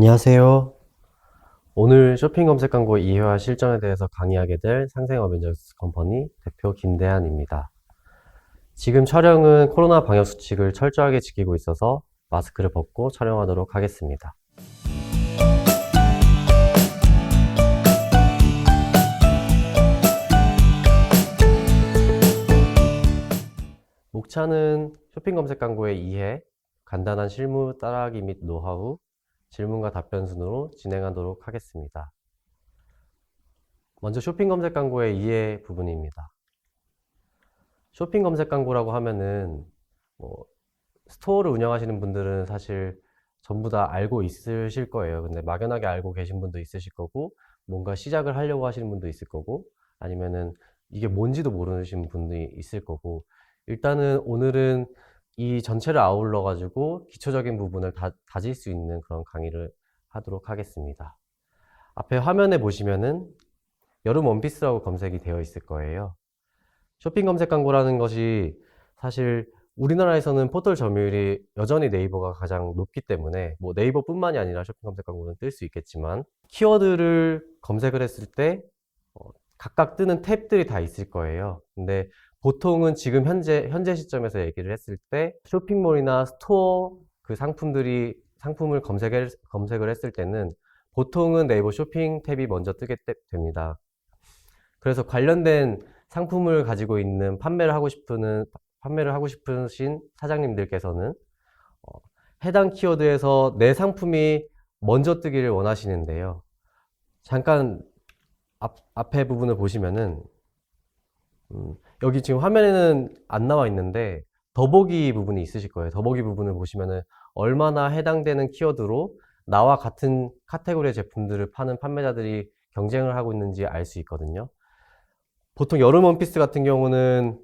안녕하세요. 오늘 쇼핑 검색 광고 이해와 실전에 대해서 강의하게 될 상생 어벤져스 컴퍼니 대표 김대한입니다. 지금 촬영은 코로나 방역 수칙을 철저하게 지키고 있어서 마스크를 벗고 촬영하도록 하겠습니다. 목차는 쇼핑 검색 광고의 이해, 간단한 실무 따라하기 및 노하우, 질문과 답변 순으로 진행하도록 하겠습니다. 먼저 쇼핑 검색 광고의 이해 부분입니다. 쇼핑 검색 광고라고 하면은 스토어를 운영하시는 분들은 사실 전부 다 알고 있으실 거예요. 근데 막연하게 알고 계신 분도 있으실 거고, 뭔가 시작을 하려고 하시는 분도 있을 거고, 아니면은 이게 뭔지도 모르시는 분도 있을 거고, 일단은 오늘은 이 전체를 아울러 가지고 기초적인 부분을 다질 수 있는 그런 강의를 하도록 하겠습니다. 앞에 화면에 보시면은 여름 원피스라고 검색이 되어 있을 거예요. 쇼핑 검색 광고라는 것이 사실 우리나라에서는 포털 점유율이 여전히 네이버가 가장 높기 때문에 네이버뿐만이 아니라 쇼핑 검색 광고는 뜰 수 있겠지만, 키워드를 검색을 했을 때 각각 뜨는 탭들이 다 있을 거예요. 근데 보통은 지금 현재 시점에서 얘기를 했을 때 쇼핑몰이나 스토어 그 상품을 검색을 했을 때는 보통은 네이버 쇼핑 탭이 먼저 뜨게 됩니다. 그래서 관련된 상품을 가지고 있는 판매를 하고 싶으신 사장님들께서는 해당 키워드에서 내 상품이 먼저 뜨기를 원하시는데요. 잠깐 앞에 부분을 보시면은 여기 지금 화면에는 안 나와 있는데 더보기 부분이 있으실 거예요. 더보기 부분을 보시면은 얼마나 해당되는 키워드로 나와 같은 카테고리의 제품들을 파는 판매자들이 경쟁을 하고 있는지 알 수 있거든요. 보통 여름 원피스 같은 경우는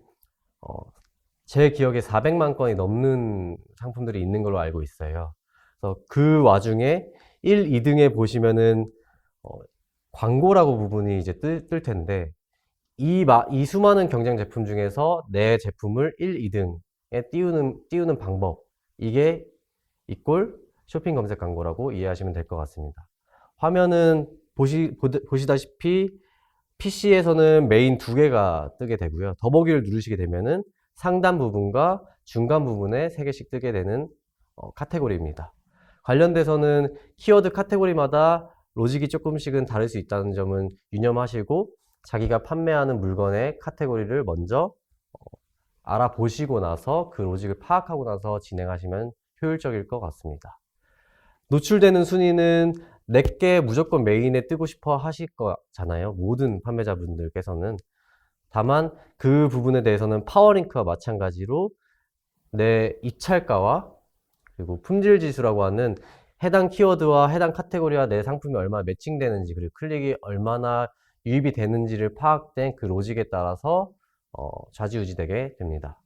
제 기억에 400만 건이 넘는 상품들이 있는 걸로 알고 있어요. 그래서 그 와중에 1, 2등에 보시면은 광고라고 부분이 이제 뜰 텐데, 이 수많은 경쟁 제품 중에서 내 제품을 1, 2등에 띄우는 방법, 이게 이꼴 쇼핑 검색 광고라고 이해하시면 될 것 같습니다. 화면은 보시다시피 PC에서는 메인 두 개가 뜨게 되고요. 더보기를 누르시게 되면은 상단 부분과 중간 부분에 3개씩 뜨게 되는 카테고리입니다. 관련돼서는 키워드 카테고리마다 로직이 조금씩은 다를 수 있다는 점은 유념하시고, 자기가 판매하는 물건의 카테고리를 먼저 알아보시고 나서 그 로직을 파악하고 나서 진행하시면 효율적일 것 같습니다. 노출되는 순위는 내게 무조건 메인에 뜨고 싶어 하실 거잖아요. 모든 판매자분들께서는. 다만 그 부분에 대해서는 파워링크와 마찬가지로 내 입찰가와 그리고 품질 지수라고 하는 해당 키워드와 해당 카테고리와 내 상품이 얼마나 매칭되는지, 그리고 클릭이 얼마나 유입이 되는지를 파악된 그 로직에 따라서 좌지우지되게 됩니다.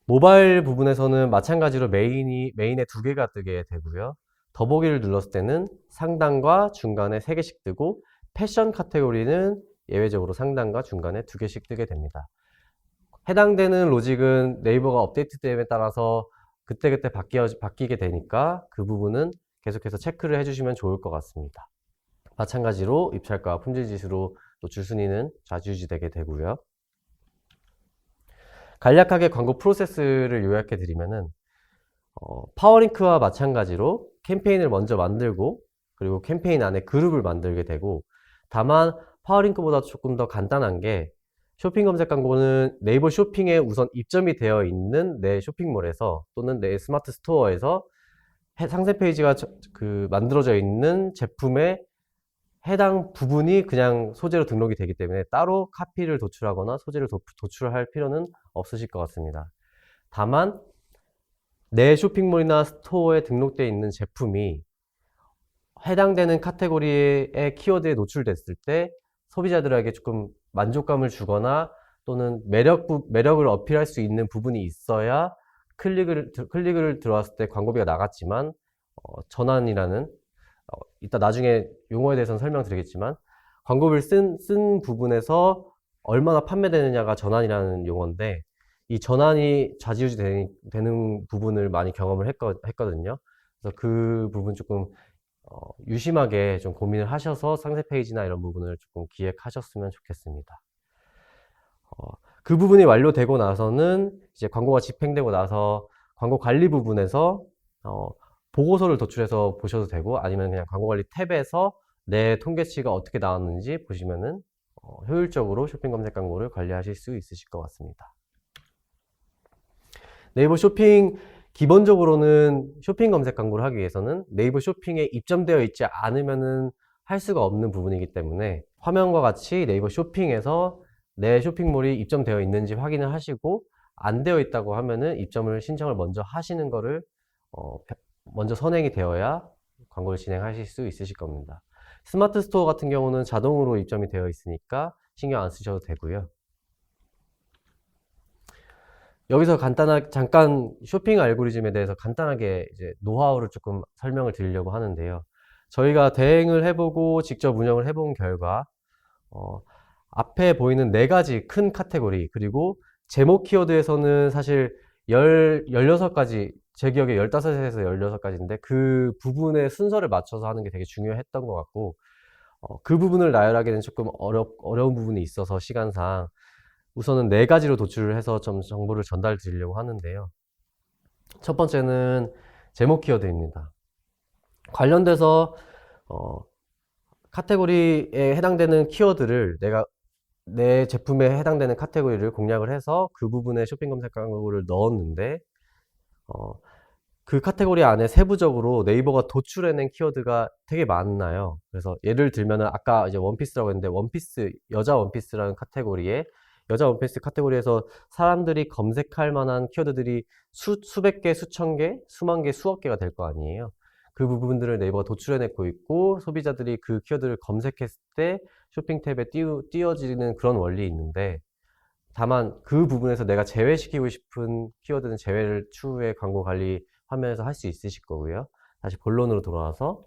모바일 부분에서는 마찬가지로 메인에 2개가 뜨게 되고요. 더보기를 눌렀을 때는 상단과 중간에 3개씩 뜨고, 패션 카테고리는 예외적으로 상단과 중간에 2개씩 뜨게 됩니다. 해당되는 로직은 네이버가 업데이트됨에 따라서 그때그때 바뀌게 되니까 그 부분은 계속해서 체크를 해주시면 좋을 것 같습니다. 마찬가지로 입찰가와 품질 지수로 노출 순위는 좌지우지되게 되고요. 간략하게 광고 프로세스를 요약해 드리면은 파워링크와 마찬가지로 캠페인을 먼저 만들고, 그리고 캠페인 안에 그룹을 만들게 되고, 다만 파워링크보다 조금 더 간단한 게, 쇼핑 검색 광고는 네이버 쇼핑에 우선 입점이 되어 있는 내 쇼핑몰에서 또는 내 스마트 스토어에서 상세 페이지가 만들어져 있는 제품의 해당 부분이 그냥 소재로 등록이 되기 때문에 따로 카피를 도출하거나 소재를 도출할 필요는 없으실 것 같습니다. 다만 내 쇼핑몰이나 스토어에 등록되어 있는 제품이 해당되는 카테고리의 키워드에 노출됐을 때 소비자들에게 조금 만족감을 주거나 또는 매력을 어필할 수 있는 부분이 있어야 클릭을 들어왔을 때 광고비가 나갔지만, 전환이라는 이따 나중에 용어에 대해서는 설명드리겠지만, 광고비를 쓴 부분에서 얼마나 판매되느냐가 전환이라는 용어인데, 이 전환이 좌지우지 되는 부분을 많이 경험을 했거든요. 그래서 그 부분 조금 유심하게 좀 고민을 하셔서 상세 페이지나 이런 부분을 조금 기획하셨으면 좋겠습니다. 그 부분이 완료되고 나서는 이제 광고가 집행되고 나서 광고 관리 부분에서 보고서를 도출해서 보셔도 되고, 아니면 그냥 광고 관리 탭에서 내 통계치가 어떻게 나왔는지 보시면은 효율적으로 쇼핑 검색 광고를 관리하실 수 있으실 것 같습니다. 네이버 쇼핑, 기본적으로는 쇼핑 검색 광고를 하기 위해서는 네이버 쇼핑에 입점되어 있지 않으면은 할 수가 없는 부분이기 때문에, 화면과 같이 네이버 쇼핑에서 내 쇼핑몰이 입점되어 있는지 확인을 하시고, 안 되어 있다고 하면은 입점을 신청을 먼저 하시는 거를 먼저 선행이 되어야 광고를 진행하실 수 있으실 겁니다. 스마트 스토어 같은 경우는 자동으로 입점이 되어 있으니까 신경 안 쓰셔도 되고요. 여기서 잠깐 쇼핑 알고리즘에 대해서 간단하게 이제 노하우를 조금 설명을 드리려고 하는데요. 저희가 대행을 해보고 직접 운영을 해본 결과, 앞에 보이는 4가지 큰 카테고리, 그리고 제목 키워드에서는 사실 16가지, 제 기억에 15에서 16가지인데 그 부분의 순서를 맞춰서 하는 게 되게 중요했던 것 같고, 그 부분을 나열하기는 조금 어려운 부분이 있어서 시간상 우선은 4가지로 도출을 해서 좀 정보를 전달 드리려고 하는데요. 첫 번째는 제목 키워드입니다. 관련돼서 카테고리에 해당되는 키워드를 내 제품에 해당되는 카테고리를 공략을 해서 그 부분에 쇼핑 검색 광고를 넣었는데, 그 카테고리 안에 세부적으로 네이버가 도출해낸 키워드가 되게 많나요. 그래서 예를 들면은 아까 이제 원피스라고 했는데, 원피스, 여자 원피스라는 카테고리에, 여자 원피스 카테고리에서 사람들이 검색할 만한 키워드들이 수백 개, 수천 개, 수만 개, 수억 개가 될 거 아니에요. 그 부분들을 네이버가 도출해내고 있고, 소비자들이 그 키워드를 검색했을 때 쇼핑 탭에 띄워지는 그런 원리 있는데, 다만 그 부분에서 내가 제외시키고 싶은 키워드는 제외를 추후에 광고 관리 화면에서 할 수 있으실 거고요. 다시 본론으로 돌아와서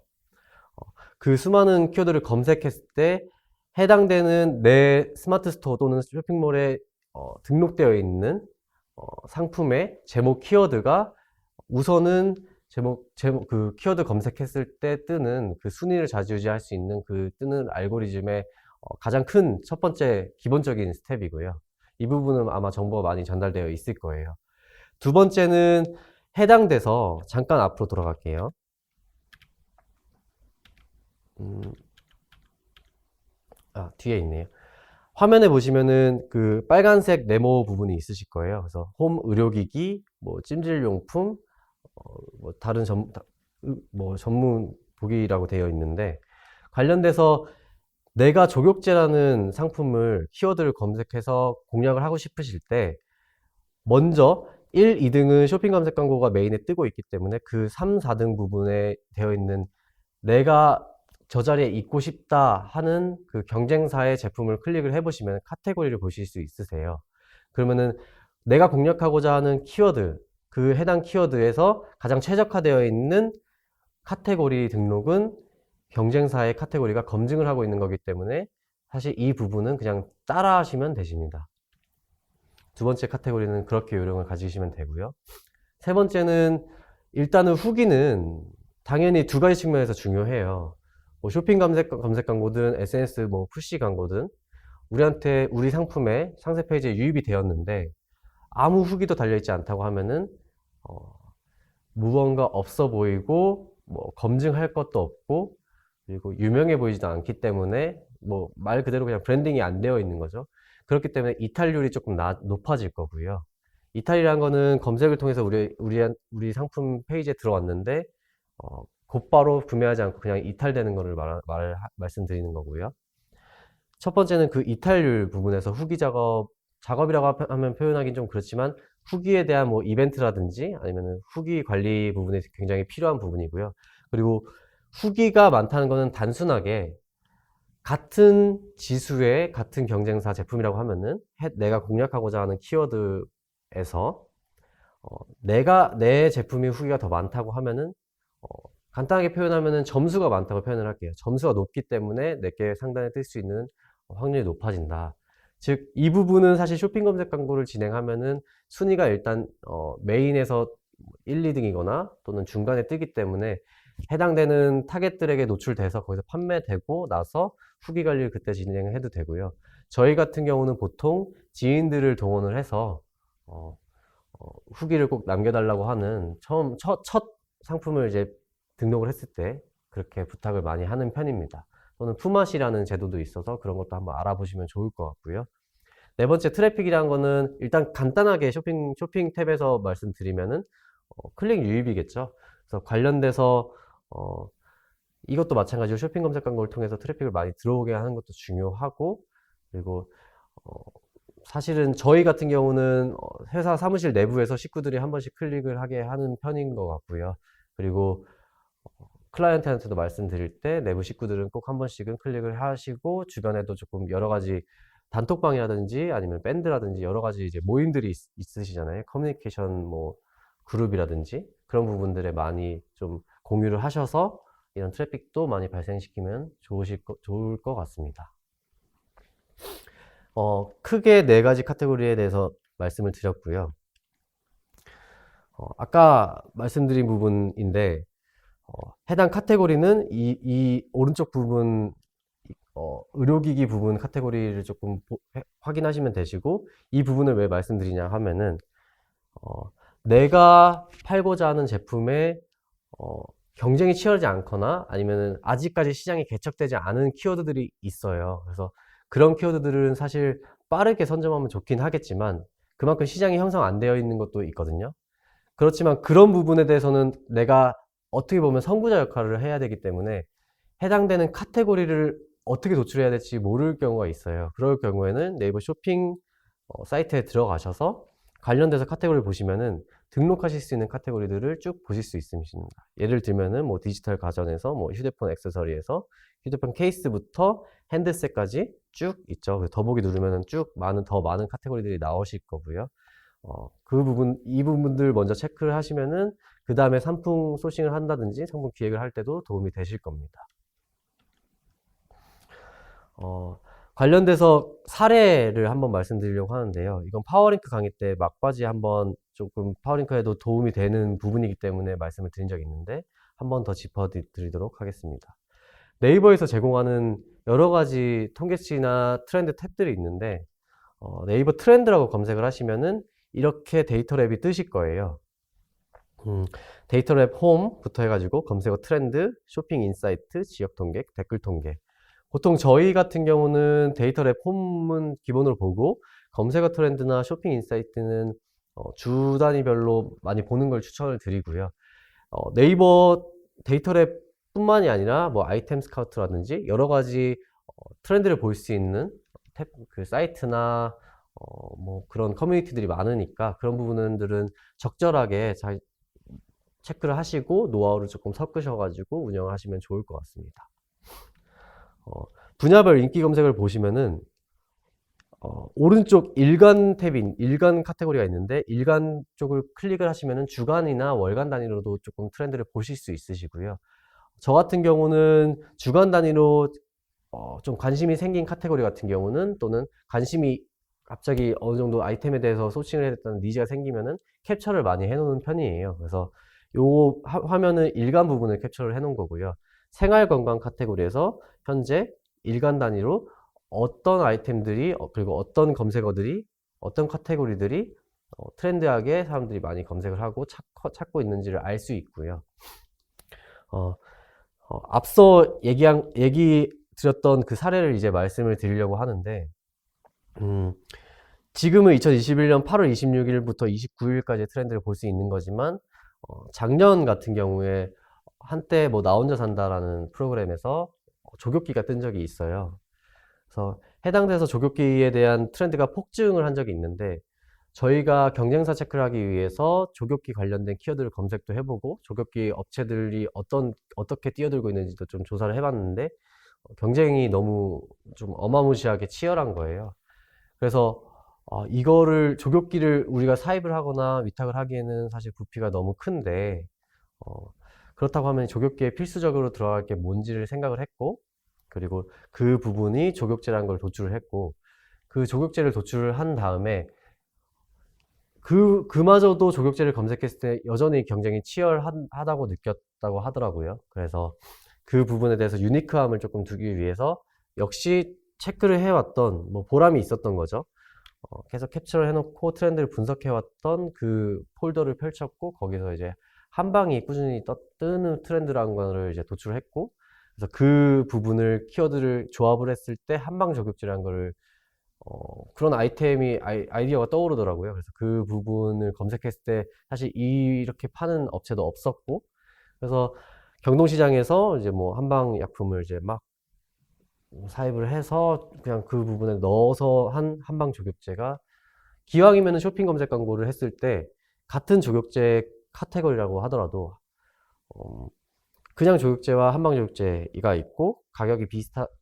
그 수많은 키워드를 검색했을 때 해당되는 내 스마트 스토어 또는 쇼핑몰에 등록되어 있는 상품의 제목 키워드가 우선은 그 키워드 검색했을 때 뜨는 그 순위를 좌지우지할 수 있는 그 뜨는 알고리즘의 가장 큰 첫 번째 기본적인 스텝이고요. 이 부분은 아마 정보가 많이 전달되어 있을 거예요. 두 번째는 해당돼서, 잠깐 앞으로 돌아갈게요. 뒤에 있네요. 화면에 보시면은 그 빨간색 네모 부분이 있으실 거예요. 그래서 홈 의료기기, 뭐 찜질용품, 뭐 다른 전문 보기라고 되어 있는데, 관련돼서 내가 족욕제라는 상품을 키워드를 검색해서 공략을 하고 싶으실 때, 먼저 1, 2등은 쇼핑 검색 광고가 메인에 뜨고 있기 때문에 그 3, 4등 부분에 되어 있는 내가 저 자리에 있고 싶다 하는 그 경쟁사의 제품을 클릭을 해보시면 카테고리를 보실 수 있으세요. 그러면은 내가 공략하고자 하는 키워드, 그 해당 키워드에서 가장 최적화되어 있는 카테고리 등록은 경쟁사의 카테고리가 검증을 하고 있는 거기 때문에 사실 이 부분은 그냥 따라 하시면 되십니다. 두 번째 카테고리는 그렇게 요령을 가지시면 되고요. 세 번째는, 일단은 후기는 당연히 2가지 측면에서 중요해요. 뭐 쇼핑 검색 광고든 SNS 뭐 푸시 광고든 우리 상품에 상세 페이지에 유입이 되었는데 아무 후기도 달려있지 않다고 하면은 무언가 없어 보이고 뭐 검증할 것도 없고, 그리고 유명해 보이지도 않기 때문에 뭐 말 그대로 그냥 브랜딩이 안 되어 있는 거죠. 그렇기 때문에 이탈률이 조금 높아질 거고요. 이탈이라는 거는 검색을 통해서 우리 상품 페이지에 들어왔는데 곧바로 구매하지 않고 그냥 이탈되는 거를 말씀드리는 거고요. 첫 번째는 그 이탈률 부분에서 후기 작업이라고 하면 표현하기는 좀 그렇지만, 후기에 대한 뭐 이벤트라든지 아니면 후기 관리 부분이 굉장히 필요한 부분이고요. 그리고 후기가 많다는 것은 단순하게 같은 지수의 같은 경쟁사 제품이라고 하면은 내가 공략하고자 하는 키워드에서 내 제품이 후기가 더 많다고 하면은 간단하게 표현하면은 점수가 많다고 표현을 할게요. 점수가 높기 때문에 내게 상단에 뜰 수 있는 확률이 높아진다. 즉, 이 부분은 사실 쇼핑 검색 광고를 진행하면은 순위가 일단 메인에서 1, 2등이거나 또는 중간에 뜨기 때문에 해당되는 타겟들에게 노출돼서 거기서 판매되고 나서 후기 관리를 그때 진행을 해도 되고요. 저희 같은 경우는 보통 지인들을 동원을 해서 후기를 꼭 남겨달라고 하는 첫 상품을 이제 등록을 했을 때 그렇게 부탁을 많이 하는 편입니다. 또는 품앗이라는 제도도 있어서 그런 것도 한번 알아보시면 좋을 것 같고요. 네 번째 트래픽이라는 거는 일단 간단하게 쇼핑 탭에서 말씀드리면은 클릭 유입이겠죠. 그래서 관련돼서 이것도 마찬가지로 쇼핑 검색 광고를 통해서 트래픽을 많이 들어오게 하는 것도 중요하고, 그리고 사실은 저희 같은 경우는 회사 사무실 내부에서 식구들이 한 번씩 클릭을 하게 하는 편인 것 같고요. 그리고 클라이언트한테도 말씀드릴 때 내부 식구들은 꼭 한 번씩은 클릭을 하시고, 주변에도 조금 여러 가지 단톡방이라든지 아니면 밴드라든지 여러 가지 이제 모임들이 있으시잖아요. 커뮤니케이션 뭐 그룹이라든지 그런 부분들에 많이 좀 공유를 하셔서 이런 트래픽도 많이 발생시키면 좋을 것 같습니다. 크게 네 가지 카테고리에 대해서 말씀을 드렸고요. 아까 말씀드린 부분인데, 해당 카테고리는 이 오른쪽 부분, 의료기기 부분 카테고리를 조금 확인하시면 되시고, 이 부분을 왜 말씀드리냐 하면은, 내가 팔고자 하는 제품에, 경쟁이 치열하지 않거나 아니면은 아직까지 시장이 개척되지 않은 키워드들이 있어요. 그래서 그런 키워드들은 사실 빠르게 선점하면 좋긴 하겠지만 그만큼 시장이 형성 안 되어 있는 것도 있거든요. 그렇지만 그런 부분에 대해서는 내가 어떻게 보면 선구자 역할을 해야 되기 때문에 해당되는 카테고리를 어떻게 도출해야 될지 모를 경우가 있어요. 그럴 경우에는 네이버 쇼핑 사이트에 들어가셔서 관련돼서 카테고리를 보시면은 등록하실 수 있는 카테고리들을 쭉 보실 수 있습니다. 예를 들면은 뭐 디지털 가전에서 뭐 휴대폰 액세서리에서 휴대폰 케이스부터 핸드셋까지 쭉 있죠. 더보기 누르면은 쭉 더 많은 카테고리들이 나오실 거고요. 이 부분들 먼저 체크를 하시면은 그 다음에 상품 소싱을 한다든지 상품 기획을 할 때도 도움이 되실 겁니다. 관련돼서 사례를 한번 말씀드리려고 하는데요. 이건 파워링크 강의 때 막바지 한번 조금 파워링크에도 도움이 되는 부분이기 때문에 말씀을 드린 적이 있는데 한 번 더 짚어드리도록 하겠습니다. 네이버에서 제공하는 여러 가지 통계치나 트렌드 탭들이 있는데 네이버 트렌드라고 검색을 하시면은 이렇게 데이터랩이 뜨실 거예요. 데이터랩 홈부터 해가지고 검색어 트렌드, 쇼핑 인사이트, 지역 통계, 댓글 통계. 보통 저희 같은 경우는 데이터랩 홈은 기본으로 보고 검색어 트렌드나 쇼핑 인사이트는 주 단위별로 많이 보는 걸 추천을 드리고요. 네이버 데이터랩 뿐만이 아니라 뭐 아이템 스카우트라든지 여러 가지 트렌드를 볼 수 있는 그 사이트나 뭐 그런 커뮤니티들이 많으니까 그런 부분들은 적절하게 잘 체크를 하시고 노하우를 조금 섞으셔가지고 운영을 하시면 좋을 것 같습니다. 분야별 인기 검색을 보시면은 오른쪽 일간 탭인 일간 카테고리가 있는데 일간 쪽을 클릭을 하시면은 주간이나 월간 단위로도 조금 트렌드를 보실 수 있으시고요. 저 같은 경우는 주간 단위로 좀 관심이 생긴 카테고리 같은 경우는 또는 관심이 갑자기 어느 정도 아이템에 대해서 소싱을 해야 됐다는 니즈가 생기면은 캡처를 많이 해놓는 편이에요. 그래서 요 화면은 일간 부분을 캡처를 해놓은 거고요. 생활건강 카테고리에서 현재 일간 단위로 어떤 아이템들이 그리고 어떤 검색어들이 어떤 카테고리들이 트렌드하게 사람들이 많이 검색을 하고 찾고 있는지를 알 수 있고요. 앞서 얘기 드렸던 그 사례를 이제 말씀을 드리려고 하는데 지금은 2021년 8월 26일부터 29일까지의 트렌드를 볼 수 있는 거지만 작년 같은 경우에 한때 뭐 나 혼자 산다라는 프로그램에서 조교기가 뜬 적이 있어요. 그래서 해당돼서 조교기에 대한 트렌드가 폭증을 한 적이 있는데 저희가 경쟁사 체크를 하기 위해서 조교기 관련된 키워드를 검색도 해보고 조교기 업체들이 어떻게 뛰어들고 있는지도 좀 조사를 해봤는데 경쟁이 너무 좀 어마무시하게 치열한 거예요. 그래서 이거를 조교기를 우리가 사입을 하거나 위탁을 하기에는 사실 부피가 너무 큰데 그렇다고 하면 조교기에 필수적으로 들어갈 게 뭔지를 생각을 했고 그리고 그 부분이 조격제라는 걸 도출을 했고 그 조격제를 도출을 한 다음에 그마저도 조격제를 검색했을 때 여전히 경쟁이 치열하다고 느꼈다고 하더라고요. 그래서 그 부분에 대해서 유니크함을 조금 두기 위해서 역시 체크를 해왔던, 뭐 보람이 있었던 거죠. 계속 캡처를 해놓고 트렌드를 분석해왔던 그 폴더를 펼쳤고, 거기서 이제 한방이 꾸준히 뜨는 트렌드라는 거를 이제 도출했고, 그래서 그 부분을 키워드를 조합을 했을 때 한방 저격지라는 거를 그런 아이디어가 떠오르더라고요. 그래서 그 부분을 검색했을 때 사실 이렇게 파는 업체도 없었고, 그래서 경동시장에서 이제 뭐 한방 약품을 이제 막 사입을 해서 그냥 그 부분에 넣어서 한 한방 조격제가, 기왕이면 쇼핑 검색 광고를 했을 때 같은 조격제 카테고리라고 하더라도 그냥 조격제와 한방 조격제가 있고 가격이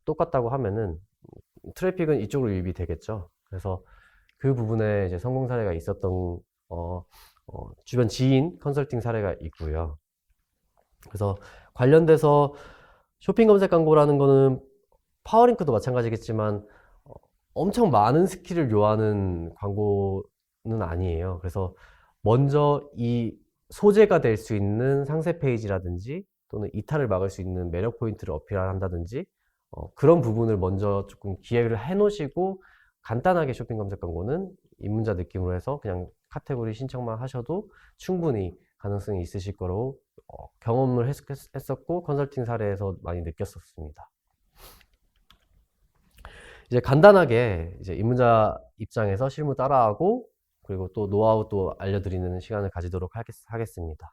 똑같다고 하면은 트래픽은 이쪽으로 유입이 되겠죠. 그래서 그 부분에 이제 성공 사례가 있었던 주변 지인 컨설팅 사례가 있고요. 그래서 관련돼서 쇼핑 검색 광고라는 거는 파워링크도 마찬가지겠지만 엄청 많은 스킬을 요하는 광고는 아니에요. 그래서 먼저 이 소재가 될 수 있는 상세 페이지라든지 또는 이탈을 막을 수 있는 매력 포인트를 어필한다든지 그런 부분을 먼저 조금 기획을 해 놓으시고, 간단하게 쇼핑 검색 광고는 입문자 느낌으로 해서 그냥 카테고리 신청만 하셔도 충분히 가능성이 있으실 거로 경험을 했었고 컨설팅 사례에서 많이 느꼈었습니다. 이제 간단하게 이제 입문자 입장에서 실무 따라하고 그리고 또 노하우 또 알려드리는 시간을 가지도록 하겠습니다.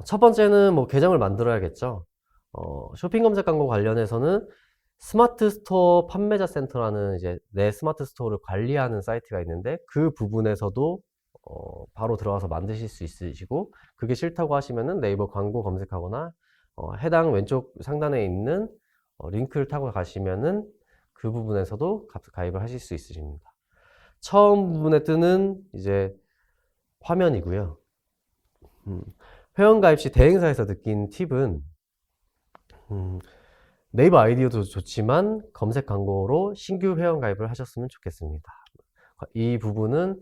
첫 번째는 뭐 계정을 만들어야겠죠. 쇼핑 검색 광고 관련해서는 스마트 스토어 판매자 센터라는 이제 내 스마트 스토어를 관리하는 사이트가 있는데, 그 부분에서도 바로 들어가서 만드실 수 있으시고, 그게 싫다고 하시면은 네이버 광고 검색하거나 해당 왼쪽 상단에 있는 링크를 타고 가시면은 그 부분에서도 가입을 하실 수 있으십니다. 처음 부분에 뜨는 이제 화면이고요. 회원 가입 시 대행사에서 느낀 팁은 네이버 아이디어도 좋지만 검색 광고로 신규 회원 가입을 하셨으면 좋겠습니다. 이 부분은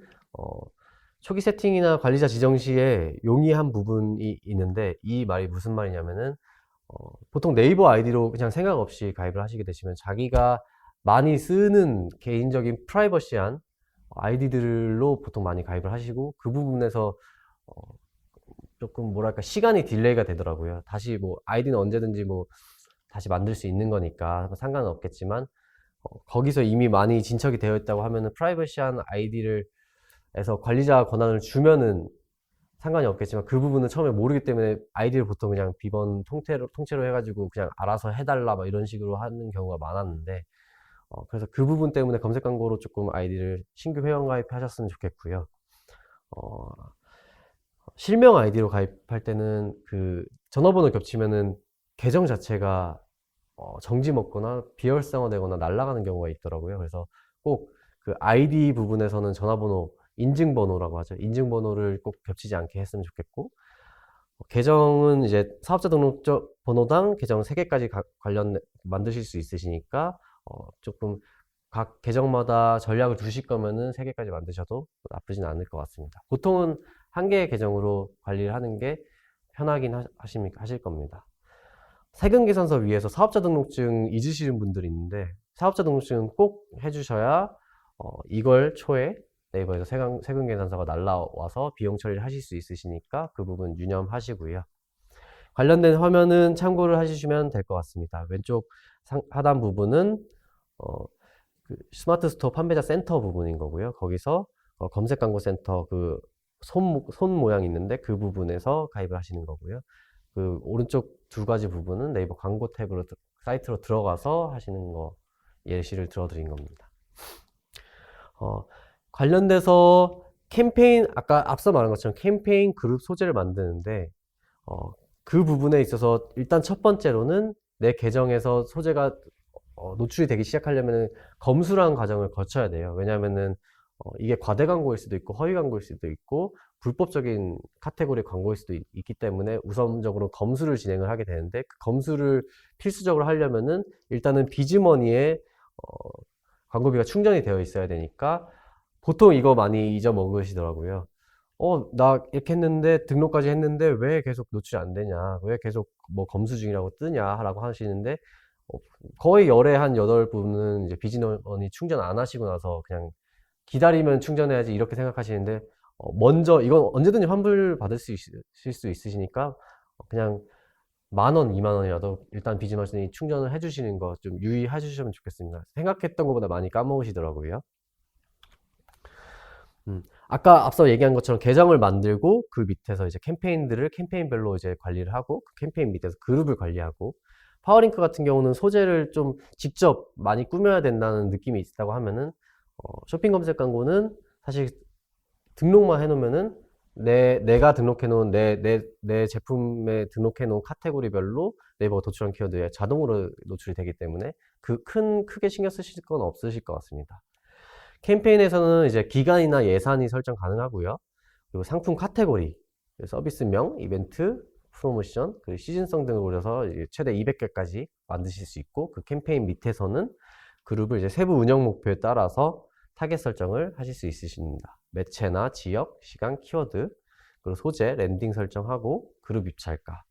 초기 세팅이나 관리자 지정 시에 용이한 부분이 있는데, 이 말이 무슨 말이냐면은 보통 네이버 아이디로 그냥 생각 없이 가입을 하시게 되시면 자기가 많이 쓰는 개인적인 프라이버시한 아이디들로 보통 많이 가입을 하시고, 그 부분에서 조금 뭐랄까 시간이 딜레이가 되더라고요. 다시 뭐 아이디는 언제든지 뭐 다시 만들 수 있는 거니까 상관은 없겠지만, 거기서 이미 많이 진척이 되어 있다고 하면은 프라이버시한 아이디를 해서 관리자 권한을 주면은 상관이 없겠지만, 그 부분은 처음에 모르기 때문에 아이디를 보통 그냥 비번 통째로 해가지고 그냥 알아서 해달라 막 이런 식으로 하는 경우가 많았는데, 그래서 그 부분 때문에 검색 광고로 조금 아이디를 신규 회원 가입하셨으면 좋겠고요. 실명 아이디로 가입할 때는 그 전화번호 겹치면은 계정 자체가 정지 먹거나 비활성화 되거나 날아가는 경우가 있더라고요. 그래서 꼭 그 아이디 부분에서는 전화번호, 인증번호라고 하죠. 인증번호를 꼭 겹치지 않게 했으면 좋겠고, 계정은 이제 사업자 등록증 번호당 계정 3개까지 관련 만드실 수 있으시니까 조금 각 계정마다 전략을 두실 거면은 3개까지 만드셔도 나쁘진 않을 것 같습니다. 보통은 1개의 계정으로 관리를 하는 게 편하긴 하실 겁니다. 세금 계산서 위에서 사업자 등록증 잊으시는 분들이 있는데, 사업자 등록증은 꼭 해주셔야 이걸 초에 네이버에서 세금 계산서가 날라와서 비용 처리를 하실 수 있으시니까 그 부분 유념하시고요. 관련된 화면은 참고를 하시면 될 것 같습니다. 왼쪽 하단 부분은 그 스마트 스토어 판매자 센터 부분인 거고요. 거기서 검색 광고 센터 그 손 모양이 있는데 그 부분에서 가입을 하시는 거고요. 그 오른쪽 2가지 부분은 네이버 광고 탭으로 사이트로 들어가서 하시는 거 예시를 들어드린 겁니다. 관련돼서 캠페인, 아까 앞서 말한 것처럼 캠페인 그룹 소재를 만드는데 그 부분에 있어서 일단 첫 번째로는 내 계정에서 소재가 노출이 되기 시작하려면 검수라는 과정을 거쳐야 돼요. 왜냐하면은 이게 과대 광고일 수도 있고 허위 광고일 수도 있고 불법적인 카테고리 광고일 수도 있기 때문에 우선적으로 검수를 진행을 하게 되는데, 그 검수를 필수적으로 하려면은 일단은 비즈머니에 광고비가 충전이 되어 있어야 되니까 보통 이거 많이 잊어먹으시더라고요. 나 이렇게 했는데, 등록까지 했는데, 왜 계속 노출이 안 되냐? 왜 계속 뭐 검수 중이라고 뜨냐? 라고 하시는데, 어, 거의 열에 한 8분은 이제 비진원이 충전 안 하시고 나서 그냥 기다리면 충전해야지 이렇게 생각하시는데, 먼저, 이건 언제든지 환불 받을 수 있으실 수 있으시니까, 그냥 10,000원, 20,000원이라도 일단 비진원이 충전을 해주시는 거 좀 유의해 주시면 좋겠습니다. 생각했던 것보다 많이 까먹으시더라고요. 아까 앞서 얘기한 것처럼 계정을 만들고 그 밑에서 이제 캠페인들을 캠페인별로 이제 관리를 하고 그 캠페인 밑에서 그룹을 관리하고 파워링크 같은 경우는 소재를 좀 직접 많이 꾸며야 된다는 느낌이 있다고 하면은 쇼핑 검색 광고는 사실 등록만 해놓으면은 내가 등록해놓은 내 제품에 등록해놓은 카테고리별로 네이버가 도출한 키워드에 자동으로 노출이 되기 때문에 크게 신경 쓰실 건 없으실 것 같습니다. 캠페인에서는 이제 기간이나 예산이 설정 가능하고요. 그리고 상품 카테고리, 서비스명, 이벤트, 프로모션, 그리고 시즌성 등을 올려서 최대 200개까지 만드실 수 있고 그 캠페인 밑에서는 그룹을 이제 세부 운영 목표에 따라서 타겟 설정을 하실 수 있으십니다. 매체나 지역, 시간, 키워드, 그리고 소재, 랜딩 설정하고 그룹 입찰가,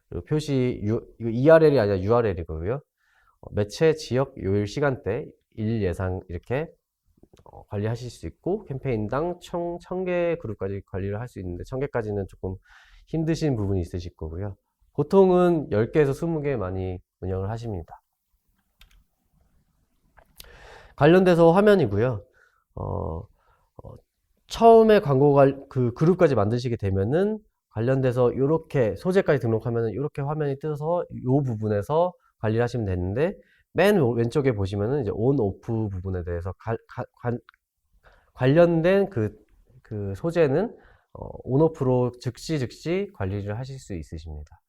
그리고 표시 이거 ERL이 아니라 URL이고요. 매체, 지역, 요일, 시간대, 일 예상 이렇게 관리하실 수 있고 캠페인당 총 1000개 그룹까지 관리를 할 수 있는데 1000개까지는 조금 힘드신 부분이 있으실 거고요. 보통은 10개에서 20개 많이 운영을 하십니다. 관련돼서 화면이고요. 처음에 그 그룹까지 만드시게 되면은 관련돼서 이렇게 소재까지 등록하면은 이렇게 화면이 뜨서 이 부분에서 관리를 하시면 되는데 맨 왼쪽에 보시면은 이제 온, 오프 부분에 대해서 관련된 그 소재는 온, 오프로 즉시 관리를 하실 수 있으십니다.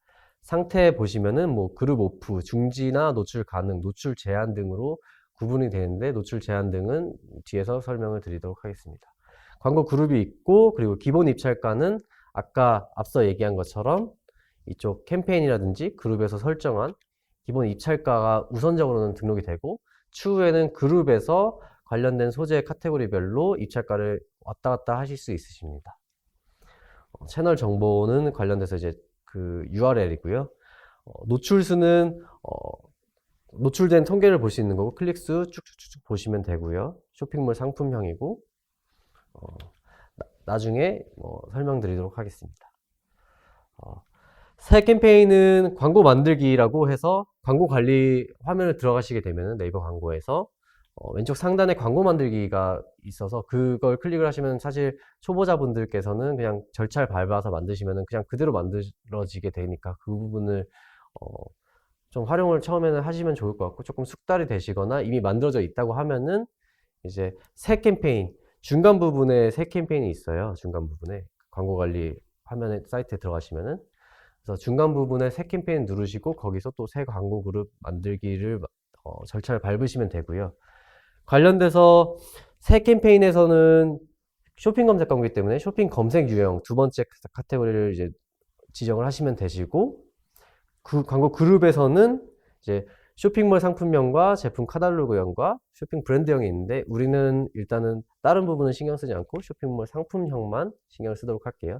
상태 보시면은 뭐 그룹 오프, 중지나 노출 가능, 노출 제한 등으로 구분이 되는데 노출 제한 등은 뒤에서 설명을 드리도록 하겠습니다. 광고 그룹이 있고 그리고 기본 입찰가는 아까 앞서 얘기한 것처럼 이쪽 캠페인이라든지 그룹에서 설정한 기본 입찰가가 우선적으로는 등록이 되고 추후에는 그룹에서 관련된 소재 카테고리별로 입찰가를 왔다 갔다 하실 수 있으십니다. 채널 정보는 관련돼서 이제 그 URL이고요. 노출수는 노출된 통계를 볼 수 있는 거고 클릭수 쭉쭉쭉 보시면 되고요. 쇼핑몰 상품형이고 나중에 설명드리도록 하겠습니다. 새 캠페인은 광고 만들기라고 해서 광고 관리 화면을 들어가시게 되면 네이버 광고에서 왼쪽 상단에 광고 만들기가 있어서 그걸 클릭을 하시면 사실 초보자분들께서는 그냥 절차를 밟아서 만드시면 그냥 그대로 만들어지게 되니까 그 부분을 좀 활용을 처음에는 하시면 좋을 것 같고 조금 숙달이 되시거나 이미 만들어져 있다고 하면은 이제 새 캠페인 중간 부분에 새 캠페인이 있어요. 중간 부분에 광고 관리 화면에 사이트에 들어가시면은 그래서 중간 부분에 새 캠페인 누르시고 거기서 또 새 광고 그룹 만들기를 절차를 밟으시면 되고요. 관련돼서 새 캠페인에서는 쇼핑 검색 광고이기 때문에 쇼핑 검색 유형 두 번째 카테고리를 이제 지정을 하시면 되시고 그 광고 그룹에서는 이제 쇼핑몰 상품명과 제품 카탈로그형과 쇼핑 브랜드형이 있는데 우리는 일단은 다른 부분은 신경 쓰지 않고 쇼핑몰 상품형만 신경을 쓰도록 할게요.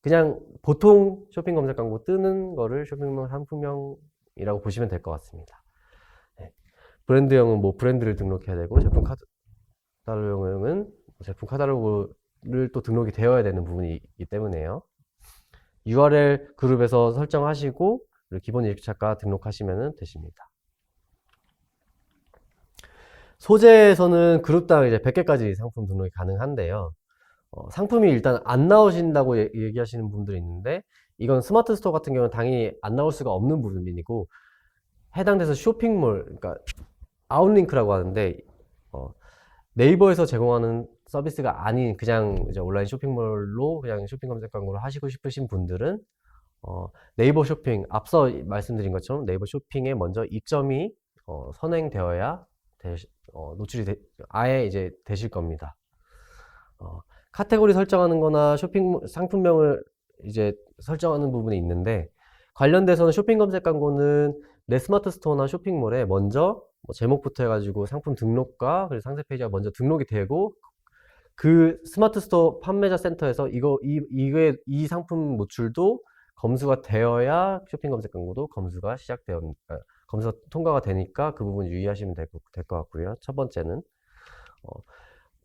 그냥 보통 쇼핑 검색 광고 뜨는 거를 쇼핑몰 상품형이라고 보시면 될 것 같습니다. 네. 브랜드형은 뭐 브랜드를 등록해야 되고 제품 카탈로그형은 제품 카탈로그를 또 등록이 되어야 되는 부분이 있기 때문에요. URL 그룹에서 설정하시고 기본 입찰가 등록하시면 되십니다. 소재에서는 그룹당 이제 100개까지 상품 등록이 가능한데요. 상품이 일단 안 나오신다고 얘기하시는 분들이 있는데 이건 스마트 스토어 같은 경우는 당연히 안 나올 수가 없는 부분이고 해당돼서 쇼핑몰, 그러니까 아웃링크라고 하는데 네이버에서 제공하는 서비스가 아닌 그냥 이제 온라인 쇼핑몰로 그냥 쇼핑 검색 광고를 하시고 싶으신 분들은 네이버 쇼핑, 앞서 말씀드린 것처럼 네이버 쇼핑에 먼저 입점이 선행되어야 노출이 아예 이제 되실 겁니다. 카테고리 설정하는 거나 쇼핑 상품명을 이제 설정하는 부분이 있는데 관련돼서는 쇼핑 검색 광고는 내 스마트 스토어나 쇼핑몰에 먼저 제목부터 해가지고 상품 등록과 그리고 상세 페이지가 먼저 등록이 되고 그 스마트 스토어 판매자 센터에서 이 상품 노출도 검수가 되어야 쇼핑 검색 광고도 검수가 검수가 통과가 되니까 그 부분 유의하시면 될 것 같고요. 첫 번째는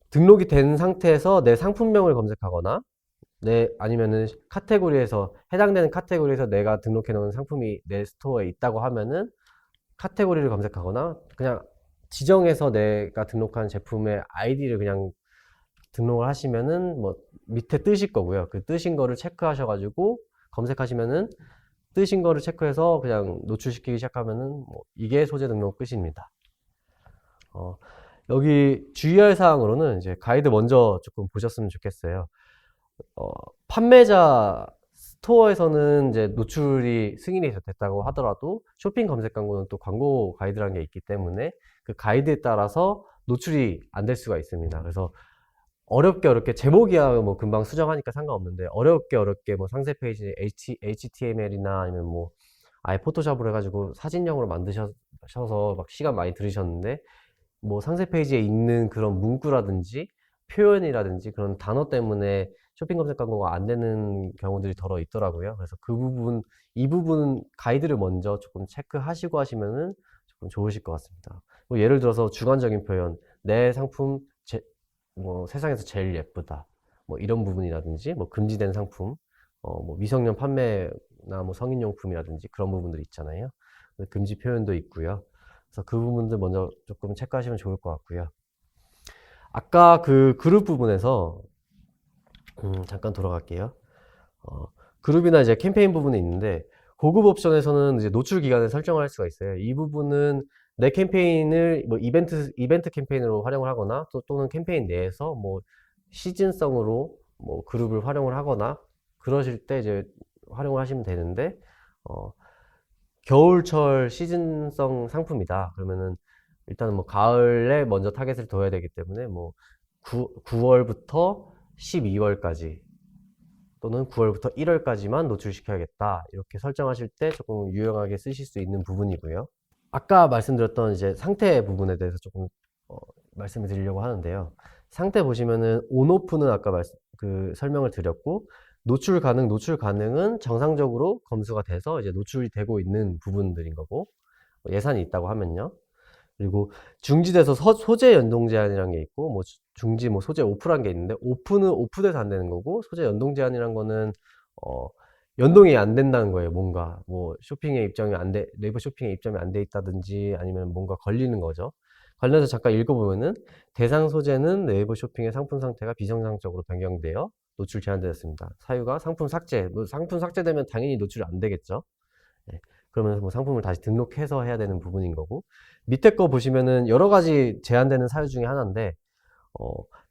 등록이 된 상태에서 내 상품명을 검색하거나 아니면은 해당되는 카테고리에서 내가 등록해 놓은 상품이 내 스토어에 있다고 하면은 카테고리를 검색하거나 그냥 지정해서 내가 등록한 제품의 아이디를 그냥 등록을 하시면은 뭐 밑에 뜨실 거고요. 그 뜨신 거를 체크하셔가지고 검색하시면은 뜨신 거를 체크해서 그냥 노출시키기 시작하면은 뭐 이게 소재 등록 끝입니다. 여기 주의할 사항으로는 이제 가이드 먼저 조금 보셨으면 좋겠어요. 판매자 스토어에서는 이제 노출이 승인이 됐다고 하더라도 쇼핑 검색 광고는 또 광고 가이드라는 게 있기 때문에 그 가이드에 따라서 노출이 안 될 수가 있습니다. 그래서 어렵게 제목이야 뭐 금방 수정하니까 상관없는데 어렵게 뭐 상세 페이지 HTML이나 아니면 뭐 아예 포토샵으로 해가지고 사진형으로 만드셔서 막 시간 많이 들으셨는데 뭐 상세 페이지에 있는 그런 문구라든지 표현이라든지 그런 단어 때문에 쇼핑 검색 광고가 안 되는 경우들이 더러 있더라고요. 그래서 이 부분 가이드를 먼저 조금 체크하시고 하시면은 조금 좋으실 것 같습니다. 뭐 예를 들어서 주관적인 표현, 내 상품 뭐 세상에서 제일 예쁘다, 뭐 이런 부분이라든지 뭐 금지된 상품, 뭐 미성년 판매나 뭐 성인용품이라든지 그런 부분들 있잖아요. 금지 표현도 있고요. 그래서 그 부분들 먼저 조금 체크하시면 좋을 것 같고요. 아까 그 그룹 부분에서 잠깐 돌아갈게요. 그룹이나 이제 캠페인 부분이 있는데 고급 옵션에서는 이제 노출 기간을 설정을 할 수가 있어요. 이 부분은 내 캠페인을 뭐 이벤트 캠페인으로 활용을 하거나 또는 캠페인 내에서 뭐 시즌성으로 뭐 그룹을 활용을 하거나 그러실 때 이제 활용을 하시면 되는데 겨울철 시즌성 상품이다. 그러면은 일단은 뭐 가을에 먼저 타겟을 둬야 되기 때문에 뭐 9월부터 12월까지 또는 9월부터 1월까지만 노출시켜야겠다. 이렇게 설정하실 때 조금 유용하게 쓰실 수 있는 부분이고요. 아까 말씀드렸던 이제 상태 부분에 대해서 조금 말씀을 드리려고 하는데요. 상태 보시면은 온오프는 아까 설명을 드렸고 노출 가능은 정상적으로 검수가 돼서 이제 노출이 되고 있는 부분들인 거고 예산이 있다고 하면요. 그리고 중지돼서 소재 연동 제한이라는 게 있고 뭐 중지 뭐 소재 오프라는 게 있는데 오프는 오프돼서 안 되는 거고 소재 연동 제한이란 거는 연동이 안 된다는 거예요. 뭔가 뭐 네이버 쇼핑에 입점이 안 돼 있다든지 아니면 뭔가 걸리는 거죠. 관련해서 잠깐 읽어보면은 대상 소재는 네이버 쇼핑의 상품 상태가 비정상적으로 변경되어 노출 제한되었습니다. 사유가 상품 삭제. 뭐 상품 삭제되면 당연히 노출이 안 되겠죠. 네. 그러면서 뭐 상품을 다시 등록해서 해야 되는 부분인 거고 밑에 거 보시면은 여러 가지 제한되는 사유 중에 하나인데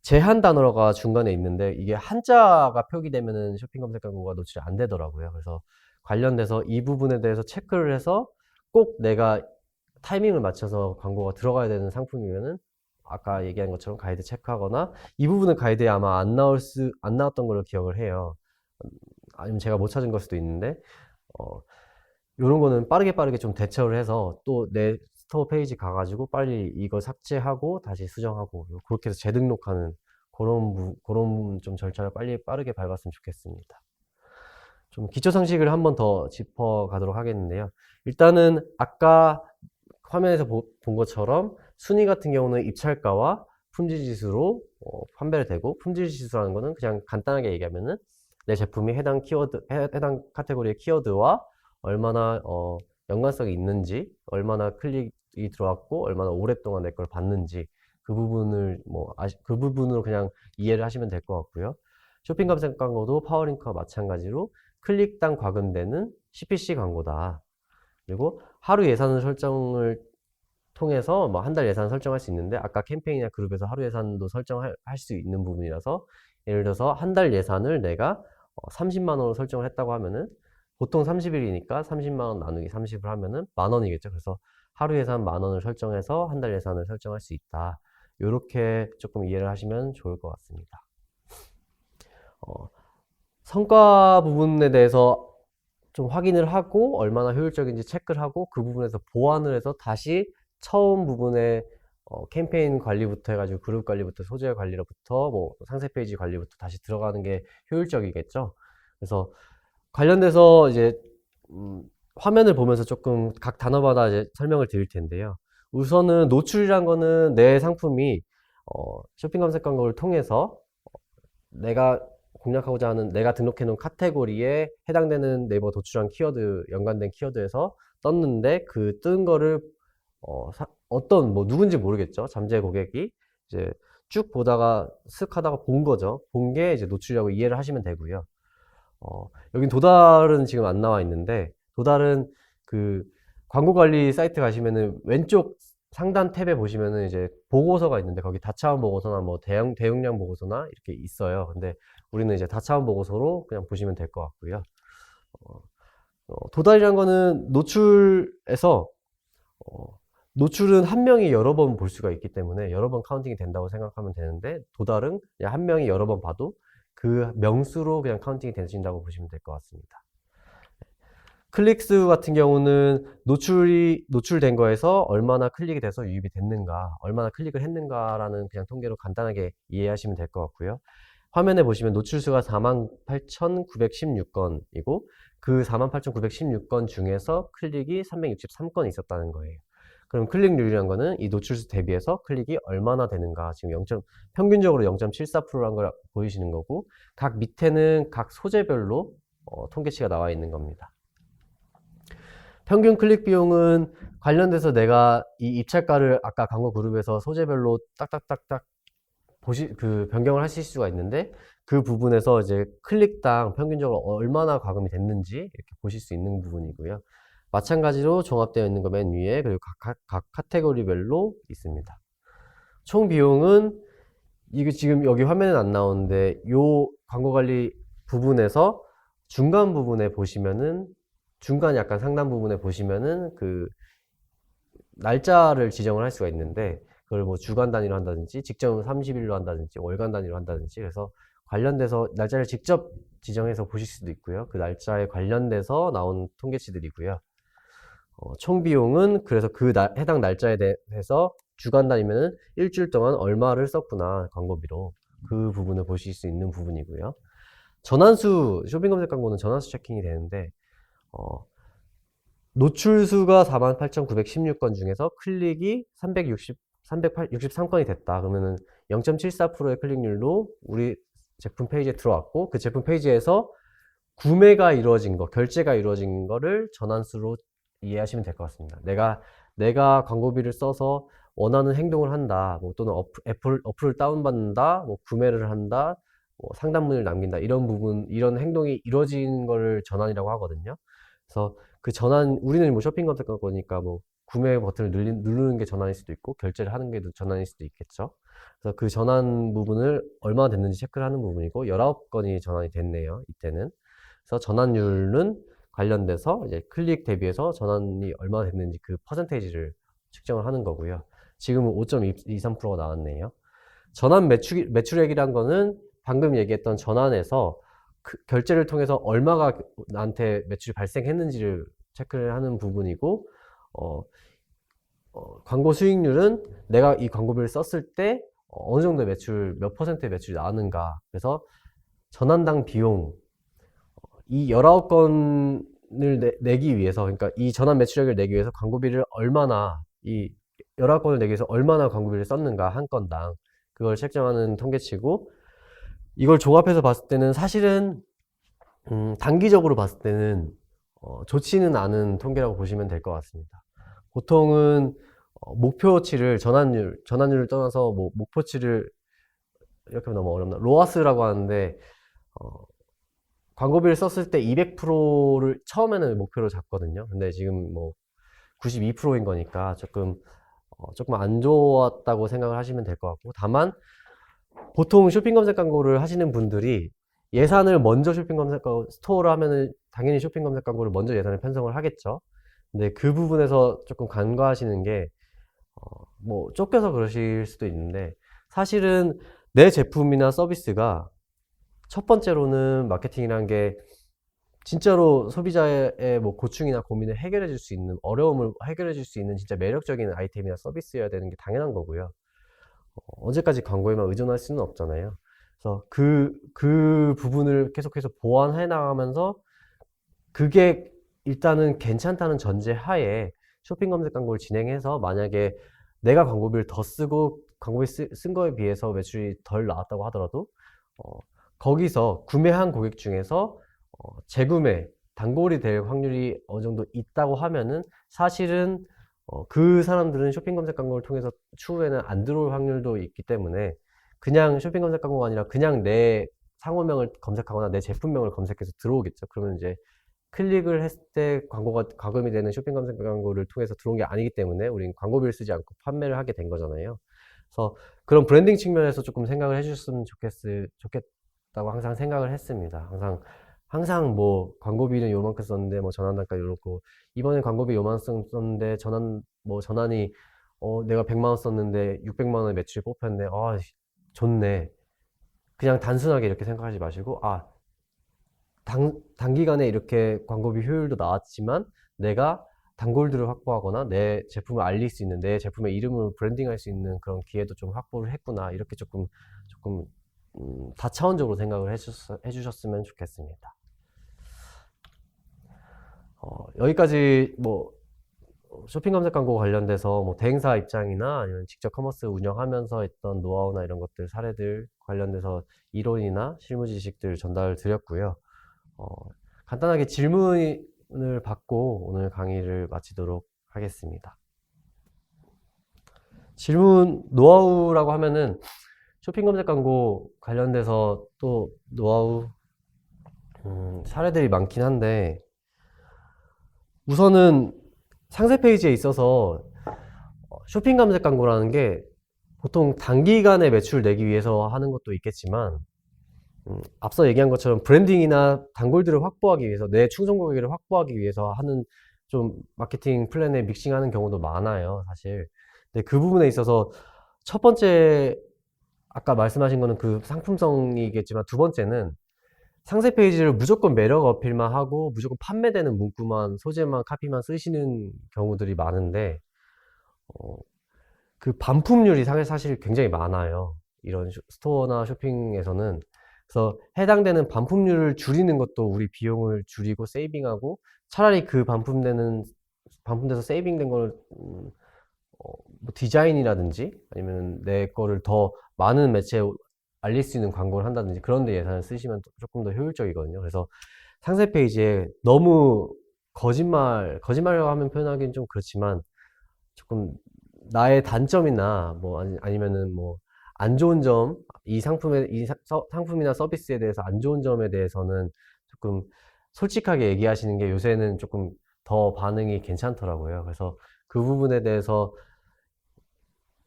제한 단어가 중간에 있는데 이게 한자가 표기되면은 쇼핑 검색 광고가 노출이 안 되더라고요. 그래서 관련돼서 이 부분에 대해서 체크를 해서 꼭 내가 타이밍을 맞춰서 광고가 들어가야 되는 상품이면은 아까 얘기한 것처럼 가이드 체크하거나 이 부분은 가이드에 아마 안 나왔던 걸로 기억을 해요. 아니면 제가 못 찾은 걸 수도 있는데 이런 거는 빠르게 좀 대처를 해서 또 내 스토어 페이지 가가지고 빨리 이거 삭제하고 다시 수정하고 그렇게 해서 재등록하는 그런 좀 절차를 빠르게 밟았으면 좋겠습니다. 좀 기초 상식을 한번 더 짚어 가도록 하겠는데요. 일단은 아까 화면에서 본 것처럼 순위 같은 경우는 입찰가와 품질 지수로 판별이 되고 품질 지수라는 거는 그냥 간단하게 얘기하면은 내 제품이 해당 카테고리의 키워드와 얼마나 연관성이 있는지, 얼마나 클릭이 들어왔고, 얼마나 오랫동안 내 걸 봤는지 그 부분을 그 부분으로 그냥 이해를 하시면 될 것 같고요. 쇼핑 검색 광고도 파워링크와 마찬가지로 클릭당 과금되는 CPC 광고다. 그리고 하루 예산 설정을 통해서 뭐 한 달 예산 설정할 수 있는데 아까 캠페인이나 그룹에서 하루 예산도 설정할 수 있는 부분이라서 예를 들어서 한 달 예산을 내가 30만 원으로 설정을 했다고 하면은 보통 30일이니까 30만 원 나누기 30을 하면은 만 원이겠죠. 그래서 하루 예산 만 원을 설정해서 한 달 예산을 설정할 수 있다. 이렇게 조금 이해를 하시면 좋을 것 같습니다. 성과 부분에 대해서 좀 확인을 하고 얼마나 효율적인지 체크를 하고 그 부분에서 보완을 해서 다시 처음 부분에 캠페인 관리부터 해가지고 그룹 관리부터 소재 관리로부터 뭐 상세 페이지 관리부터 다시 들어가는 게 효율적이겠죠. 그래서 관련돼서 이제 화면을 보면서 조금 각 단어마다 이제 설명을 드릴 텐데요. 우선은 노출이란 거는 내 상품이 쇼핑 검색 광고를 통해서 내가 공략하고자 하는 내가 등록해 놓은 카테고리에 해당되는 네이버 도출한 키워드, 연관된 키워드에서 떴는데 그 뜬 거를 어떤 뭐 누군지 모르겠죠. 잠재 고객이 이제 쭉 보다가 슥 하다가 본 거죠. 본 게 이제 노출이라고 이해를 하시면 되고요. 여긴 도달은 지금 안 나와 있는데, 도달은 그 광고 관리 사이트 가시면은 왼쪽 상단 탭에 보시면은 이제 보고서가 있는데 거기 다차원 보고서나 뭐 대용량 보고서나 이렇게 있어요. 근데 우리는 이제 다차원 보고서로 그냥 보시면 될 것 같고요. 도달이란 거는 노출에서 노출은 한 명이 여러 번 볼 수가 있기 때문에 여러 번 카운팅이 된다고 생각하면 되는데, 도달은 그냥 한 명이 여러 번 봐도 그 명수로 그냥 카운팅이 되신다고 보시면 될 것 같습니다. 클릭수 같은 경우는 노출된 거에서 얼마나 클릭이 돼서 유입이 됐는가, 얼마나 클릭을 했는가라는 그냥 통계로 간단하게 이해하시면 될 것 같고요. 화면에 보시면 노출수가 48,916건이고 그 48,916건 중에서 클릭이 363건 있었다는 거예요. 그럼 클릭률이란 거는 이 노출수 대비해서 클릭이 얼마나 되는가, 지금 평균적으로 0.74%란 걸 보이시는 거고, 각 밑에는 각 소재별로 통계치가 나와 있는 겁니다. 평균 클릭 비용은 관련돼서 내가 이 입찰가를 아까 광고 그룹에서 소재별로 딱딱딱딱 변경을 하실 수가 있는데, 그 부분에서 이제 클릭당 평균적으로 얼마나 과금이 됐는지 이렇게 보실 수 있는 부분이고요. 마찬가지로 종합되어 있는 거 맨 위에, 그리고 각 카테고리별로 있습니다. 총 비용은 이게 지금 여기 화면에는 안 나오는데 요 광고 관리 부분에서 중간 부분에 보시면은, 중간 약간 상단 부분에 보시면은 그 날짜를 지정을 할 수가 있는데, 그걸 뭐 주간 단위로 한다든지 직전 30일로 한다든지 월간 단위로 한다든지, 그래서 관련돼서 날짜를 직접 지정해서 보실 수도 있고요. 그 날짜에 관련돼서 나온 통계치들이고요. 총 비용은 그래서 해당 날짜에 대해서 주간 단위면은 일주일 동안 얼마를 썼구나, 광고비로. 그 부분을 보실 수 있는 부분이고요. 전환수, 쇼핑 검색 광고는 전환수 체킹이 되는데, 노출수가 48,916건 중에서 클릭이 363건이 됐다. 그러면은 0.74%의 클릭률로 우리 제품 페이지에 들어왔고, 그 제품 페이지에서 구매가 이루어진 거, 결제가 이루어진 거를 전환수로 이해하시면 될 것 같습니다. 내가 광고비를 써서 원하는 행동을 한다, 뭐 또는 어플을 다운받는다, 뭐 구매를 한다, 뭐 상담문을 남긴다, 이런 부분, 이런 행동이 이루어진 거를 전환이라고 하거든요. 그래서 그 전환, 우리는 뭐 쇼핑 검색 거니까 뭐 구매 버튼을 누르는 게 전환일 수도 있고 결제를 하는 게 전환일 수도 있겠죠. 그래서 그 전환 부분을 얼마나 됐는지 체크를 하는 부분이고, 19건이 전환이 됐네요, 이때는. 그래서 전환율은 관련돼서 이제 클릭 대비해서 전환이 얼마나 됐는지 그 퍼센테이지를 측정을 하는 거고요. 지금은 5.23%가 나왔네요. 전환 매출액이란 거는 방금 얘기했던 전환에서 결제를 통해서 얼마가 나한테 매출이 발생했는지를 체크를 하는 부분이고, 광고 수익률은 내가 이 광고비를 썼을 때 어느 정도의 몇 퍼센트의 매출이 나왔는가. 그래서 전환당 비용, 이 19건을 내기 위해서, 그러니까 이 전환 매출액을 내기 위해서 이 19건을 내기 위해서 얼마나 광고비를 썼는가, 한 건당. 그걸 책정하는 통계치고, 이걸 종합해서 봤을 때는 사실은 단기적으로 봤을 때는 좋지는 않은 통계라고 보시면 될 것 같습니다. 보통은 목표치를, 전환율을 떠나서 뭐 목표치를, 이렇게 너무 어렵나, 로아스라고 하는데, 광고비를 썼을 때 200%를 처음에는 목표로 잡거든요. 근데 지금 뭐 92%인 거니까 조금 안 좋았다고 생각을 하시면 될 것 같고, 다만 보통 쇼핑 검색 광고를 하시는 분들이 예산을 먼저 스토어를 하면은 당연히 쇼핑 검색 광고를 먼저 예산을 편성을 하겠죠. 근데 그 부분에서 조금 간과하시는 게, 뭐 쫓겨서 그러실 수도 있는데, 사실은 내 제품이나 서비스가 첫 번째로는 마케팅이라는 게 진짜로 소비자의 뭐 고충이나 고민을 해결해 줄 수 있는, 어려움을 해결해 줄 수 있는 진짜 매력적인 아이템이나 서비스여야 되는 게 당연한 거고요. 언제까지 광고에만 의존할 수는 없잖아요. 그래서 그 부분을 계속해서 보완해 나가면서 그게 일단은 괜찮다는 전제 하에 쇼핑 검색 광고를 진행해서 만약에 내가 광고비를 더 쓰고 광고비 쓴 거에 비해서 매출이 덜 나왔다고 하더라도 거기서 구매한 고객 중에서 재구매, 단골이 될 확률이 어느 정도 있다고 하면은 사실은 그 사람들은 쇼핑 검색 광고를 통해서 추후에는 안 들어올 확률도 있기 때문에 그냥 쇼핑 검색 광고가 아니라 그냥 내 상호명을 검색하거나 내 제품명을 검색해서 들어오겠죠. 그러면 이제 클릭을 했을 때 광고가 과금이 되는 쇼핑 검색 광고를 통해서 들어온 게 아니기 때문에 우린 광고비를 쓰지 않고 판매를 하게 된 거잖아요. 그래서 그런 브랜딩 측면에서 조금 생각을 해주셨으면 좋겠다고 항상 생각을 했습니다. 항상 뭐 광고비는 요만큼 썼는데 뭐 전환단가 요렇고 이번에 광고비 요만큼 썼는데 전환이 내가 100만 원 썼는데 600만 원의 매출이 뽑혔네. 아, 좋네. 그냥 단순하게 이렇게 생각하지 마시고 단기간에 이렇게 광고비 효율도 나왔지만 내가 단골들을 확보하거나 내 제품을 알릴 수 있는, 내 제품의 이름을 브랜딩할 수 있는 그런 기회도 좀 확보를 했구나. 이렇게 조금 다차원적으로 생각을 해주셨으면 좋겠습니다. 여기까지 뭐 쇼핑 검색 광고 관련돼서 뭐 대행사 입장이나 아니면 직접 커머스 운영하면서 했던 노하우나 이런 것들, 사례들 관련돼서 이론이나 실무 지식들 전달 드렸고요. 간단하게 질문을 받고 오늘 강의를 마치도록 하겠습니다. 질문, 노하우라고 하면은 쇼핑 검색 광고 관련돼서 또 노하우, 사례들이 많긴 한데 우선은 상세 페이지에 있어서 쇼핑 검색 광고라는 게 보통 단기간에 매출 내기 위해서 하는 것도 있겠지만 앞서 얘기한 것처럼 브랜딩이나 단골들을 확보하기 위해서, 내 충성 고객을 확보하기 위해서 하는 좀 마케팅 플랜에 믹싱하는 경우도 많아요, 사실. 근데 그 부분에 있어서 첫 번째 아까 말씀하신 거는 그 상품성이겠지만 두 번째는 상세 페이지를 무조건 매력 어필만 하고 무조건 판매되는 문구만, 소재만, 카피만 쓰시는 경우들이 많은데 그 반품률이 사실 굉장히 많아요. 이런 스토어나 쇼핑에서는. 그래서 해당되는 반품률을 줄이는 것도 우리 비용을 줄이고 세이빙하고, 차라리 그 반품돼서 세이빙된 걸 뭐 디자인이라든지 아니면 내 거를 더 많은 매체에 알릴 수 있는 광고를 한다든지 그런 데 예산을 쓰시면 조금 더 효율적이거든요. 그래서 상세 페이지에 너무 거짓말이라고 하면 표현하기는 좀 그렇지만 조금 나의 단점이나 뭐 아니면은 뭐 안 좋은 점, 이 상품이나 서비스에 대해서 안 좋은 점에 대해서는 조금 솔직하게 얘기하시는 게 요새는 조금 더 반응이 괜찮더라고요. 그래서 그 부분에 대해서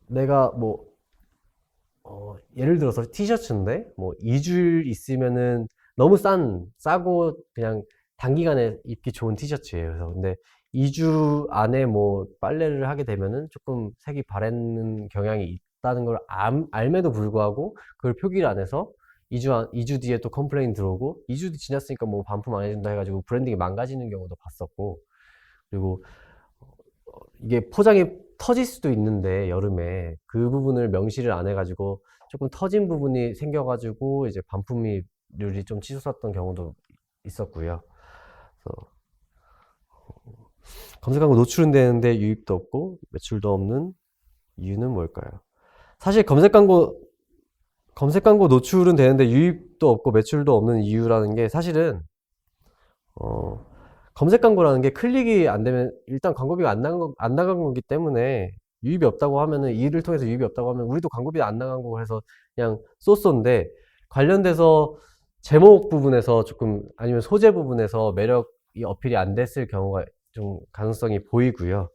내가 뭐 예를 들어서 티셔츠인데 뭐 2줄 있으면은 너무 싸고 그냥 단기간에 입기 좋은 티셔츠예요. 그래서 근데 2주 안에 뭐 빨래를 하게 되면은 조금 색이 바래는 경향이 있다는 걸 알매도 불구하고 그걸 표기를 안 해서 2주 뒤에 또 컴플레인 들어오고 2주 지났으니까 뭐 반품 안 해준다 해가지고 브랜딩이 망가지는 경우도 봤었고, 그리고 이게 포장이 터질 수도 있는데 여름에 그 부분을 명시를 안 해가지고 조금 터진 부분이 생겨가지고 이제 반품률이 좀 치솟았던 경우도 있었고요. 그래서 검색 광고 노출은 되는데 유입도 없고 매출도 없는 이유는 뭘까요? 사실 검색 광고 노출은 되는데 유입도 없고 매출도 없는 이유라는 게 사실은 검색 광고라는 게 클릭이 안 되면 일단 광고비가 안 나간 거기 때문에 유입이 없다고 하면은, 이를 통해서 유입이 없다고 하면 우리도 광고비 안 나간 거고 해서 그냥 쏘쏘인데, 관련돼서 제목 부분에서 조금 아니면 소재 부분에서 매력이 어필이 안 됐을 경우가 좀 가능성이 보이고요.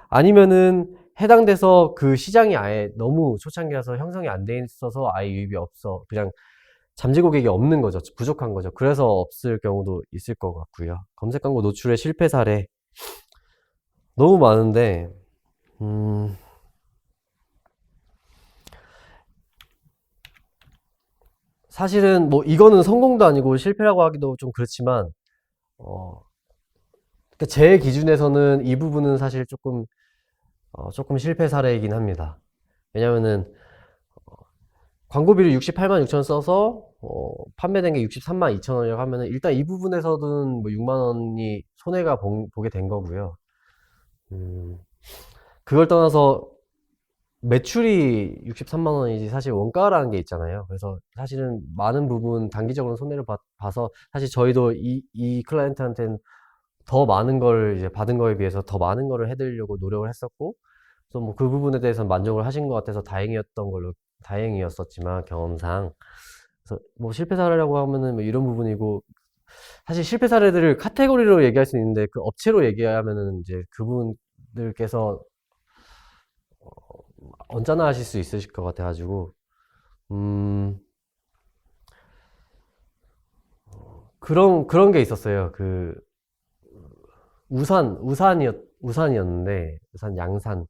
아니면은 해당돼서 그 시장이 아예 너무 초창기라서 형성이 안 돼 있어서 아예 유입이 없어. 그냥 잠재 고객이 없는 거죠. 부족한 거죠. 그래서 없을 경우도 있을 것 같고요. 검색 광고 노출의 실패 사례 너무 많은데, 사실은 뭐 이거는 성공도 아니고 실패라고 하기도 좀 그렇지만, 어, 그러니까 제 기준에서는 이 부분은 사실 조금 실패 사례이긴 합니다. 왜냐면은 광고비를 68만 6천 써서 판매된 게 63만 2천 원이라고 하면은 일단 이 부분에서는 뭐 6만 원이 손해가 보게 된 거고요. 음, 그걸 떠나서 매출이 63만 원이지 사실 원가라는 게 있잖아요. 그래서 사실은 많은 부분 단기적으로 손해를 봐서 사실 저희도 이 클라이언트한테는 더 많은 걸 이제 받은 거에 비해서 더 많은 거를 해드리려고 노력을 했었고, 그래서 뭐 그 부분에 대해서 만족을 하신 것 같아서 다행이었었지만 경험상. 그래서 뭐 실패 사례라고 하면은 뭐 이런 부분이고, 사실 실패 사례들을 카테고리로 얘기할 수 있는데 그 업체로 얘기하면은 이제 그분들께서 언짢아 하실 수 있으실 것 같아가지고, 음, 그런 게 있었어요. 우산이었는데, 우산 양산.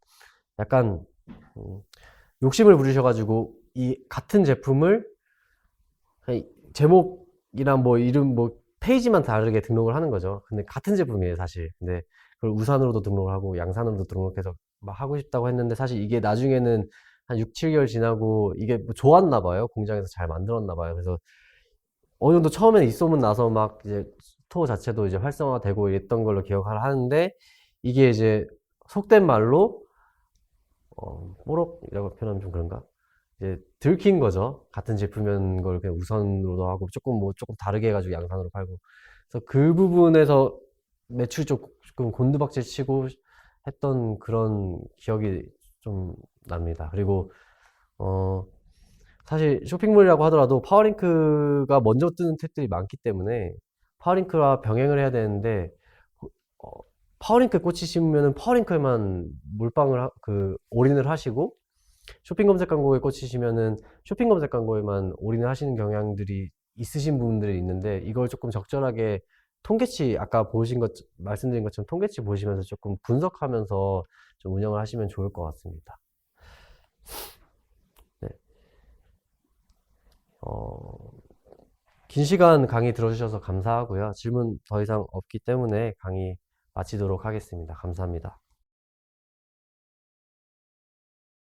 약간, 음, 욕심을 부리셔가지고, 이 같은 제품을, 아니, 제목이랑 뭐 이름, 뭐, 페이지만 다르게 등록을 하는 거죠. 근데 같은 제품이에요, 사실. 근데 그걸 우산으로도 등록을 하고, 양산으로도 등록해서 막 하고 싶다고 했는데, 사실 이게 나중에는 한 6, 7개월 지나고, 이게 뭐 좋았나 봐요. 공장에서 잘 만들었나 봐요. 그래서 어느 정도 처음에는 입소문 나서 막 이제 스토어 자체도 이제 활성화되고 이랬던 걸로 기억을 하는데, 이게 이제 속된 말로 뽀록이라고 표현하면 좀 그런가? 이제 들킨 거죠. 같은 제품인 걸 그냥 우선으로도 하고 조금 다르게 해가지고 양산으로 팔고. 그래서 그 부분에서 매출이 조금 곤두박질 치고 했던 그런 기억이 좀 납니다. 그리고 어 사실 쇼핑몰이라고 하더라도 파워링크가 먼저 뜨는 탭들이 많기 때문에 파워링크와 병행을 해야 되는데, 어, 파워링크에 꽂히시면은 파워링크에만 올인을 하시고, 쇼핑 검색 광고에 꽂히시면은 쇼핑 검색 광고에만 올인을 하시는 경향들이 있으신 분들이 있는데, 이걸 조금 적절하게 통계치, 아까 말씀드린 것처럼 통계치 보시면서 조금 분석하면서 좀 운영을 하시면 좋을 것 같습니다. 네. 어, 긴 시간 강의 들어주셔서 감사하고요. 질문 더 이상 없기 때문에 강의 마치도록 하겠습니다. 감사합니다.